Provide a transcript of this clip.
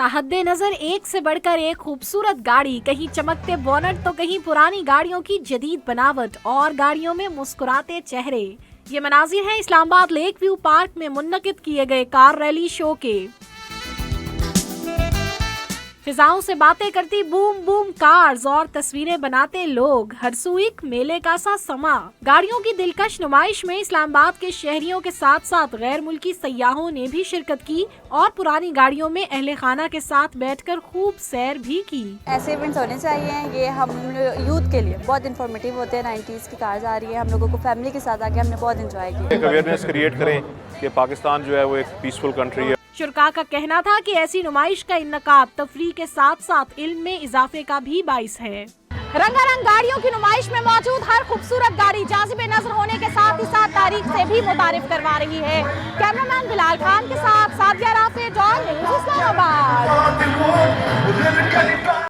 हद्दे नजर एक से बढ़कर एक खूबसूरत गाड़ी, कहीं चमकते बोनट तो कहीं पुरानी गाड़ियों की जदीद बनावट और गाड़ियों में मुस्कुराते चेहरे। ये मनाजिर है इस्लामाबाद लेक व्यू पार्क में मुन्नकिद किए गए कार रैली शो के। फिजाओं से बातें करती बूम बूम कार्स और तस्वीरें बनाते लोग, हर सू एक मेले का सा समा। गाड़ियों की दिलकश नुमाइश में इस्लामाबाद के शहरियों के साथ साथ गैर मुल्की सयाहों ने भी शिरकत की और पुरानी गाड़ियों में अहले खाना के साथ बैठकर खूब सैर भी की। ऐसे इवेंट्स होने चाहिए, ये हम यूथ के लिए बहुत इन्फॉर्मेटिव होते हैं। 90s की कार्स आ रही है, हम लोगों को फैमिली के साथ आके हमने बहुत इंजॉय किया। एक अवेयरनेस क्रिएट करें कि पाकिस्तान जो है वो एक पीसफुल कंट्री है। शुरका का कहना था कि ऐसी नुमाइश का इन्नकाद तफरीह के साथ साथ इल्म में इजाफे का भी बाइस है। रंगारंग गाड़ियों की नुमाइश में मौजूद हर खूबसूरत गाड़ी जाज़िबे नजर होने के साथ ही साथ तारीख से भी मुतारिफ करवा रही है। कैमरामैन बिलाल खान के साथ Sadia Rafe, John news Islamabad.